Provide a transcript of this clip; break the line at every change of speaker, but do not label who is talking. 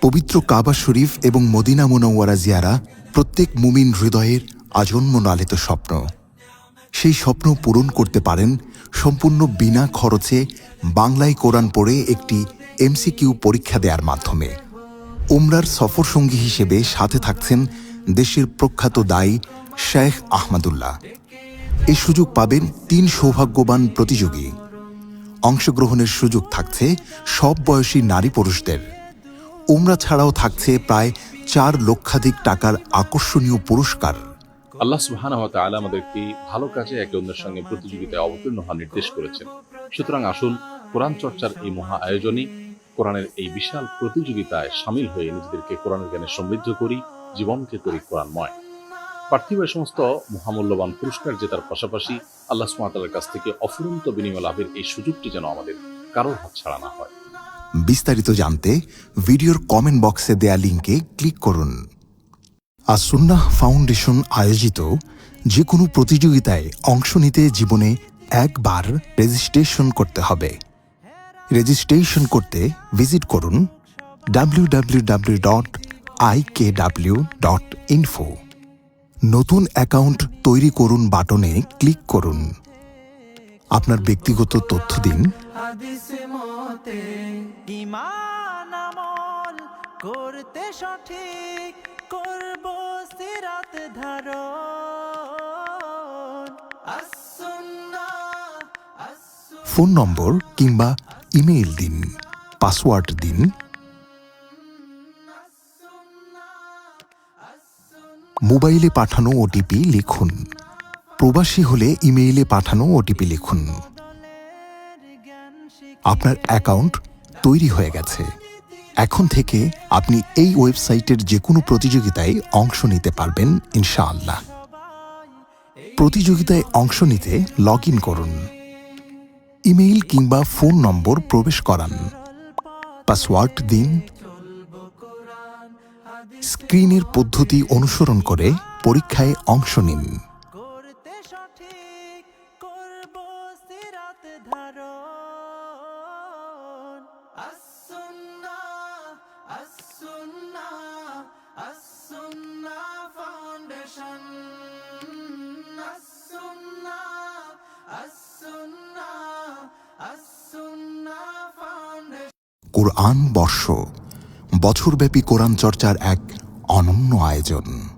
পবিত্র কাবা শরীফ এবং মদিনা মুনাওয়ারা জিয়ারা প্রত্যেক মুমিন হৃদয়ের আজন্ম লালিত স্বপ্ন। সেই স্বপ্ন পূরণ করতে পারেন সম্পূর্ণ বিনা খরচে বাংলায় কোরআন পড়ে একটি এমসিকিউ পরীক্ষা দেওয়ার মাধ্যমে। উমরার সফরসঙ্গী হিসেবে সাথে থাকছেন দেশের প্রখ্যাত দায়ী শেখ আহমদুল্লাহ। এই সুযোগ পাবেন ৩ সৌভাগ্যবান প্রতিযোগী। অংশগ্রহণের সুযোগ থাকছে সব বয়সী নারী পুরুষদের। উমরা ছাড়াও থাকছে প্রায় ৪ লক্ষাধিক টাকার আকর্ষণীয় পুরস্কার।
আল্লাহ সুবহানাহু ওয়া তাআলা আমাদেরকে ভালো কাজে একে অন্যের সঙ্গে প্রতিযোগিতায় অবতীর্ণ হওয়ার নির্দেশ করেছেন। সুতরাং আসুন কোরআন চর্চার এই মহা আয়োজনে কোরআনের এই বিশাল প্রতিযোগিতায় সামিল হয়ে নিজেদেরকে কোরআনের জ্ঞানে সমৃদ্ধ করি, জীবনকে করি কোরআনময়। পার্থিব সমস্ত মহামূল্যবান পুরস্কার জেতার পাশাপাশি আল্লাহ সুবহানাহু ওয়া তাআলার কাছ থেকে অফুরন্ত বিনিময় লাভের এই সুযোগটি যেন আমাদের কারোর হাতছাড়া না হয়।
বিস্তারিত জানতে ভিডিওর কমেন্ট বক্সে দেয়া লিঙ্কে ক্লিক করুন। আস-সুন্নাহ ফাউন্ডেশন আয়োজিত যে কোনো প্রতিযোগিতায় অংশ নিতে জীবনে একবার রেজিস্ট্রেশন করতে হবে। রেজিস্ট্রেশন করতে ভিজিট করুন www.ikw.info। নতুন অ্যাকাউন্ট তৈরি করুন বাটনে ক্লিক করুন। আপনার ব্যক্তিগত তথ্য দিন।
করতে সঠিক করব সিরাত ধারণ।
ফোন নম্বর কিংবা ইমেইল দিন, পাসওয়ার্ড দিন। মোবাইলে পাঠানো ওটিপি লিখুন। প্রবাসী হলে ইমেইলে পাঠানো ওটিপি লিখুন। আপনার অ্যাকাউন্ট তৈরি হয়ে গেছে। এখন থেকে আপনি এই ওয়েবসাইটের যে কোনো প্রতিযোগিতায় অংশ নিতে পারবেন ইনশাআল্লাহ। প্রতিযোগিতায় অংশ নিতে লগ ইন করুন। ইমেইল কিংবা ফোন নম্বর প্রবেশ করান, পাসওয়ার্ড দিন। স্ক্রিনের পদ্ধতি অনুসরণ করে পরীক্ষায় অংশ নিন।
করতে সঠিক করব সিরাত ধারণ। আস-সুন্নাহ ফাউন্ডেশন।
কোরআন বর্ষ, বছরব্যাপী কোরআন চর্চার এক অনন্য আয়োজন।